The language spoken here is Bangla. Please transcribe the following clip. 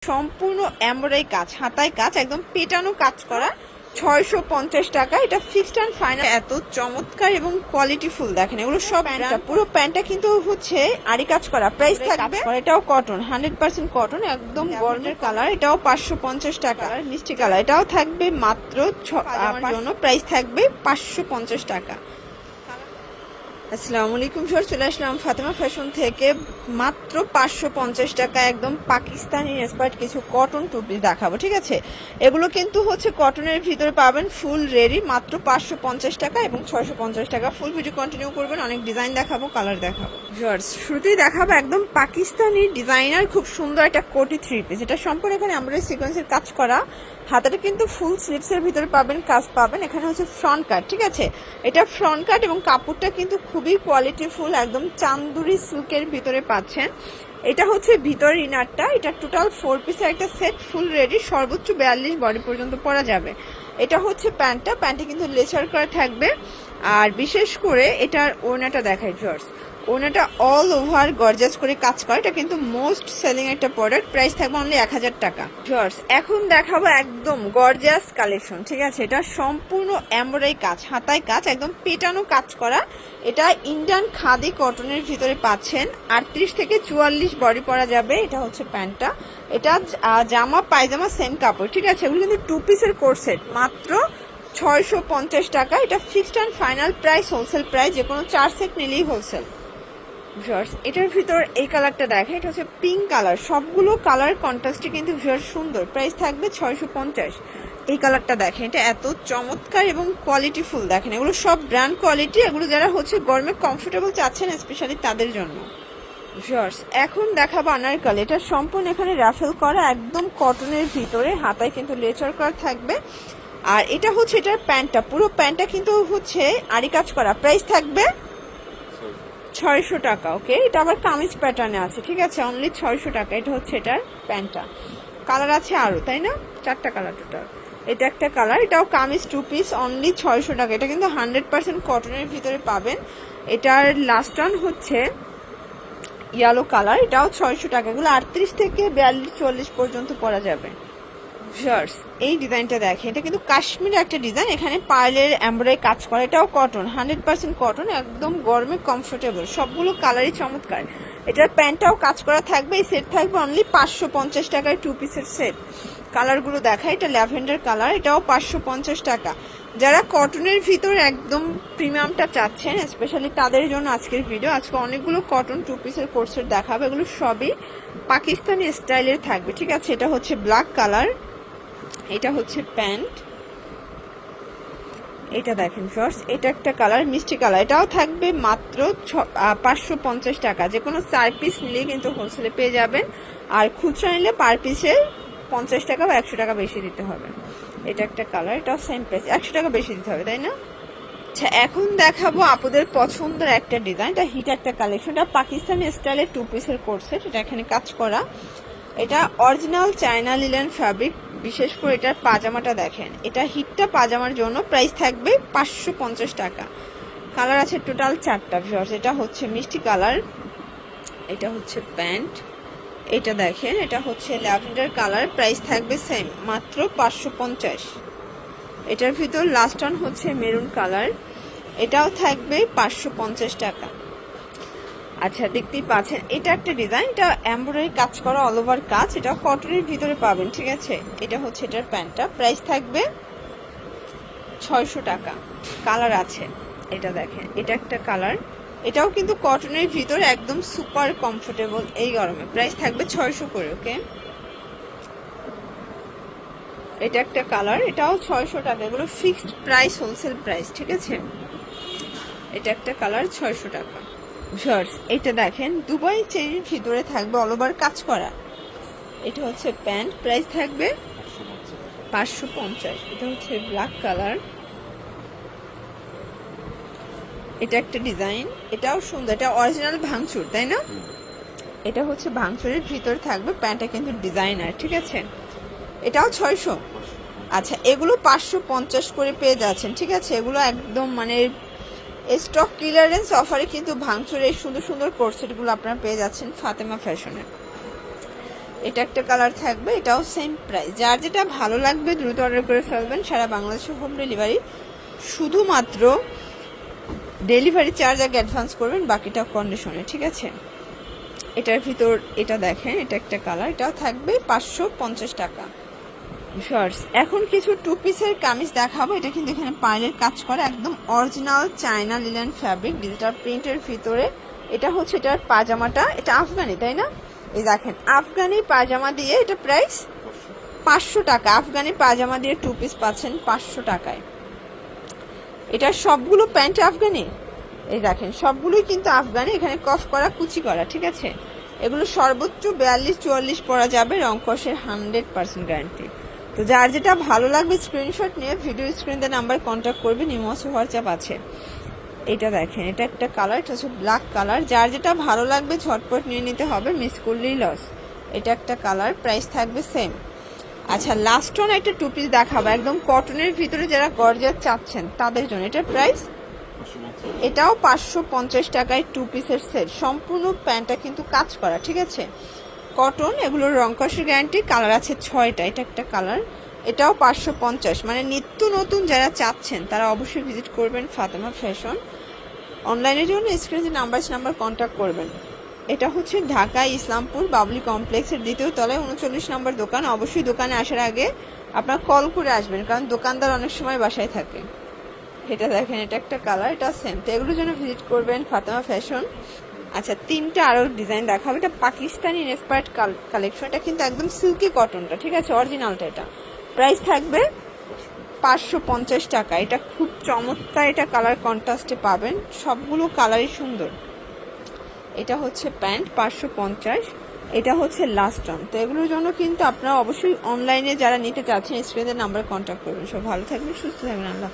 সম্পূর্ণ এমব্রয়ডারি কাজ, হাতায় কাজ, একদম পেটানো কাজ করা। 650 টাকা, এটা ফিক্সড অ্যান্ড ফাইনাল। এত চমৎকার এবং কোয়ালিটি ফুল দেখেন, এগুলো সব পুরো প্যান্টটা কিন্তু হচ্ছে আরি কাজ করা। প্রাইস থাকবে, এটাও কটন, 100% কটন, একদম গরমের কালার। এটাও 550 টাকা, মিষ্টি কালার। এটাও থাকবে মাত্র আমার জন্য, প্রাইস থাকবে 550 টাকা। আসসালামু আলাইকুম স্যার, চলে আসলাম ফাতেমা ফ্যাশন থেকে। মাত্র 550 টাকা একদম পাকিস্তানি ইন্সপায়ার্ড কিছু কটন টু পিস দেখাবো, ঠিক আছে? এগুলো কিন্তু হচ্ছে কটনের ভিতরে পাবেন ফুল রেডি, মাত্র 550 টাকা এবং 650 টাকা। ফুল ভিডিও কন্টিনিউ করবেন, অনেক ডিজাইন দেখাবো, কালার দেখাবো। ভিউয়ার্স, শুরুতেই দেখাবো একদম পাকিস্তানি ডিজাইনার খুব সুন্দর একটা কোটি থ্রি পিস। এটা সম্পূর্ণ এখানে আমরা সিকোয়েন্সের কাজ করা, হাতাটা কিন্তু ফুল স্লিভসের ভিতরে পাবেন, কাজ পাবেন। এখানে হচ্ছে ফ্রন্ট কাট, ঠিক আছে? এটা ফ্রন্ট কাট এবং কাপড়টা কিন্তু খুবই কোয়ালিটিফুল, একদম চান্দুরি সিল্কের ভিতরে পাচ্ছেন। এটা হচ্ছে ভিতরের ইনারটা, এটা টোটাল 4 পিসের একটা সেট, ফুল রেডি, সর্বোচ্চ 42 বডি পর্যন্ত পরা যাবে। এটা হচ্ছে প্যান্টটা, প্যান্টে কিন্তু লেচার করা থাকবে। আর বিশেষ করে এটার ওড়নাটা দেখাই ভিউয়ার্স, ওনাটা অল ওভার গর্জাস করে কাজ করে। এটা কিন্তু মোস্ট সেলিং একটা প্রোডাক্ট, প্রাইস থাকবে অনলি 1000 টাকা। ভিউয়ার্স, এখন দেখাবো একদম গর্জাস কালেকশন, ঠিক আছে? এটা সম্পূর্ণ এমব্রয়ডারি কাজ, হাতায় কাজ, একদম পেটানো কাজ করা। এটা ইন্ডিয়ান খাদি কটনের ভিতরে পাচ্ছেন, 38 থেকে 44 বডি পরা যাবে। এটা হচ্ছে প্যান্টটা, এটা জামা পায়জামা সেম কাপড়, ঠিক আছে? এগুলো কিন্তু 2 পিসের কোট সেট, মাত্র 650 টাকা। এটা fixed and final price, wholesale price, যে কোনো 4 সেট নিলেই হোলসেল। ভিউয়ার্স, এটার ভিতর এই কালারটা দেখে, এটা হচ্ছে পিঙ্ক কালার। সবগুলো কালার কন্ট্রাস্টে কিন্তু ভিউয়ার্স সুন্দর, প্রাইস থাকবে 650। এই কালারটা দেখেন, এটা এত চমৎকার এবং কোয়ালিটি ফুল দেখেন, এগুলো সব ব্র্যান্ড কোয়ালিটি। এগুলো যারা হচ্ছে গরমে কমফোর্টেবল চাচ্ছেন স্পেশালি তাদের জন্য। ভিউয়ার্স, এখন দেখাবো আনারকলি। এটা সম্পূর্ণ এখানে রাফেল করা, একদম কটনের ভিতরে, হাতায় কিন্তু লেচার করা থাকবে। আর এটা হচ্ছে এটার প্যান্টটা, পুরো প্যান্টটা কিন্তু হচ্ছে আরি কাজ করা। প্রাইস থাকবে 600 টাকা। ওকে, এটা আবার কামিজ প্যাটার্নে আছে, ঠিক আছে? অনলি 600 টাকা। এটা হচ্ছে এটার প্যান্টটা, কালার আছে আরো, তাই না? 4টা কালার টোটাল। এটা একটা কালার, এটাও কামিজ 2 পিস, অনলি 600 টাকা। এটা কিন্তু 100% কটনের ভিতরে পাবেন। এটার লাস্ট ওয়ান হচ্ছে ইয়েলো কালার, এটাও 600 টাকা। এগুলো 38 থেকে 42-44 পর্যন্ত পরা যাবে। ভিউয়ার্স, এই ডিজাইনটা দেখেন, এটা কিন্তু কাশ্মীরের একটা ডিজাইন, এখানে পার্লের এমব্রয়ডারি কাজ করা। এটাও কটন, 100% কটন, একদম গরমে কমফোর্টেবল। সবগুলো কালারই চমৎকার। এটার প্যান্টটাও কাজ করা থাকবে। এই সেট থাকবে অনলি 550 টাকায়, 2 পিসের সেট। কালারগুলো দেখায়, এটা ল্যাভেন্ডার কালার, এটাও 550 টাকা। যারা কটনের ভিতর একদম প্রিমিয়ামটা চাচ্ছেন স্পেশালি তাদের জন্য আজকের ভিডিও। আজকে অনেকগুলো কটন 2 পিসের কোট সেট দেখাবে, এগুলো সবই পাকিস্তানি স্টাইলের থাকবে, ঠিক আছে? এটা হচ্ছে ব্ল্যাক কালার, এটা হচ্ছে প্যান্ট। এটা দেখেন ফার্স্ট, এটা একটা কালার মিষ্টি কালার। এটাও থাকবে মাত্র 550 টাকা। যে কোনো 4 পিস নিলে কিন্তু হোলসেলে পেয়ে যাবেন। আর খুচরা নিলে পার পিসে 50 টাকা বা 100 টাকা বেশি দিতে হবে। এটা একটা কালার, এটাও সেম প্রাইস, 100 টাকা বেশি দিতে হবে, তাই না? আচ্ছা, এখন দেখাবো আপুদের পছন্দের একটা ডিজাইন। এটা হিট একটা কালেকশন, এটা পাকিস্তানি স্টাইলের 2 পিসের কোট সেট। এটা এখানে কাজ করা, এটা অরিজিনাল চায়না লিলেন ফ্যাব্রিক। বিশেষ করে এটার পাজামাটা দেখেন, এটা হিটটা পাজামার জন্য, প্রাইস থাকবে 550 টাকা। কালার আছে টোটাল 4টা। ভিউয়ার্স, এটা হচ্ছে মিষ্টি কালার, এটা হচ্ছে প্যান্ট। এটা দেখেন, এটা হচ্ছে ল্যাভেন্ডার কালার, প্রাইস থাকবে সেম, মাত্র 550। এটার ভিতর লাস্ট ওয়ান হচ্ছে মেরুন কালার, এটাও থাকবে 550 টাকা। আচ্ছা, দেখতেই পাচ্ছেন এটা একটা ডিজাইন, এটা এমব্রয়ডারি কাজ করা, অল ওভার কাজ। এটা কটনের ভিতরে পাবেন, ঠিক আছে? এটা হচ্ছে এটার প্যান্টটা, প্রাইস থাকবে 600 টাকা। কালার আছে, এটা দেখেন, এটা একটা কালার, এটাও কিন্তু কটনের ভিতরে একদম সুপার কমফোর্টেবল এই গরমে। প্রাইস থাকবে 600 করে। ওকে, এটা একটা কালার, এটাও 600 টাকা। এগুলো ফিক্সড প্রাইস, হোলসেল প্রাইস, ঠিক আছে? এটা একটা কালার, 600 টাকা। ভিউয়ার্স, এটা দেখেন দুবাই চেরির ভিতরে থাকবে, অল ওভার কাজ করা। এটা হচ্ছে প্যান্ট, প্রাইস থাকবে 550। এটা হচ্ছে ব্ল্যাক কালার, এটা একটা ডিজাইন, এটাও সুন্দর। এটা অরিজিনাল ভাঙচুর, তাই না? এটা হচ্ছে ভাঙচুরের ভিতর থাকবে, প্যান্টটা কিন্তু ডিজাইনার, ঠিক আছে? এটাও 600। আচ্ছা, এগুলো 550 করে পেয়ে যাচ্ছেন, ঠিক আছে? এগুলো একদম মানে স্টক ক্লিয়ারেন্স অফারে কিন্তু ভাঙচুরের সুন্দর সুন্দর কোট সেটগুলো আপনারা পেয়ে যাচ্ছেন ফাতেমা ফ্যাশনে। এটা একটা কালার থাকবে, এটাও সেম প্রাইস। যার যেটা ভালো লাগবে দ্রুত অর্ডার করে ফেলবেন। সারা বাংলাদেশে হোম ডেলিভারি, শুধুমাত্র ডেলিভারি চার্জ আগে অ্যাডভান্স করবেন, বাকিটা কন্ডিশনে, ঠিক আছে। এটার ভিতর এটা দেখেন, এটা একটা কালার, এটাও থাকবে 550 টাকা। শর্টস এখন কিছু টু পিসের কামিজ দেখাবো। এটা কিন্তু এখানে পার্লের কাজ করা, একদম original China linen fabric, digital প্রিন্টের ভিতরে। এটা হচ্ছে এটার পাজামাটা, এটা আফগানি তাই না? এই দেখেন আফগানি পাজামা দিয়ে, এটা প্রাইস 500 টাকা। আফগানি পাজামা দিয়ে টু পিস পাচ্ছেন 500 টাকায়। এটা সবগুলো প্যান্ট আফগানি, এই দেখেন সবগুলোই কিন্তু আফগানি, এখানে কফ করা কুচি করা, ঠিক আছে। এগুলো সর্বোচ্চ 42-44 পরা যাবে, রং কষের 100% গ্যারান্টি। তো যার যেটা ভালো লাগবে স্ক্রিনশট নিয়ে ভিডিও স্ক্রিনে নাম্বার কন্ট্যাক্ট করবেন, ইমো হোয়াটসঅ্যাপ আছে। এটা দেখেন, এটা একটা কালার, এটা হচ্ছে ব্ল্যাক কালার। যার যেটা ভালো লাগবে ঝটপট নিয়ে নিতে হবে, মিস করলেই লস। এটা একটা কালার, প্রাইস থাকবে সেম। আচ্ছা লাস্ট ওয়ান একটা টু পিস দেখাবো, একদম কটনের ভিতরে যারা গর্জাস চাচ্ছেন তাদের জন্য। এটার প্রাইস এটাও 550 টাকায় টু পিসের সেট। সম্পূর্ণ প্যান্টটা কিন্তু কাজ করা, ঠিক আছে, কটন। এগুলোর রং কষের গ্যারান্টি। কালার আছে 6টা, এটা একটা কালার, এটাও 550। মানে নিত্য নতুন যারা চাচ্ছেন তারা অবশ্যই ভিজিট করবেন ফাতেমা ফ্যাশন। অনলাইনের জন্য স্ক্রিনে যে নাম্বার কন্ট্যাক্ট করবেন। এটা হচ্ছে ঢাকা ইসলামপুর বাবলি কমপ্লেক্সের 2য় তলায় 39 নম্বর দোকান। অবশ্যই দোকানে আসার আগে আপনার কল করে আসবেন, কারণ দোকানদার অনেক সময় বাসায় থাকে। এটা দেখেন, এটা একটা কালার, এটা সেম। তো এগুলোর জন্য ভিজিট করবেন ফাতেমা ফ্যাশন। আচ্ছা 3টা আরও ডিজাইন দেখাবো। এটা পাকিস্তানি ইন্সপায়ার্ড কালেকশন, এটা কিন্তু একদম সিল্কি কটনটা, ঠিক আছে, অরিজিনালটা। এটা প্রাইস থাকবে 550 টাকা। এটা খুব চমৎকার, এটা কালার কন্ট্রাস্টে পাবেন, সবগুলো কালারই সুন্দর। এটা হচ্ছে প্যান্ট 550, এটা হচ্ছে লাস্ট ওয়ান। তো এগুলোর জন্য কিন্তু আপনারা অবশ্যই অনলাইনে যারা নিতে চাচ্ছেন স্ক্রিনের নাম্বার কন্ট্যাক্ট করবেন। সব ভালো থাকবেন, সুস্থ থাকবেন, আল্লাহ।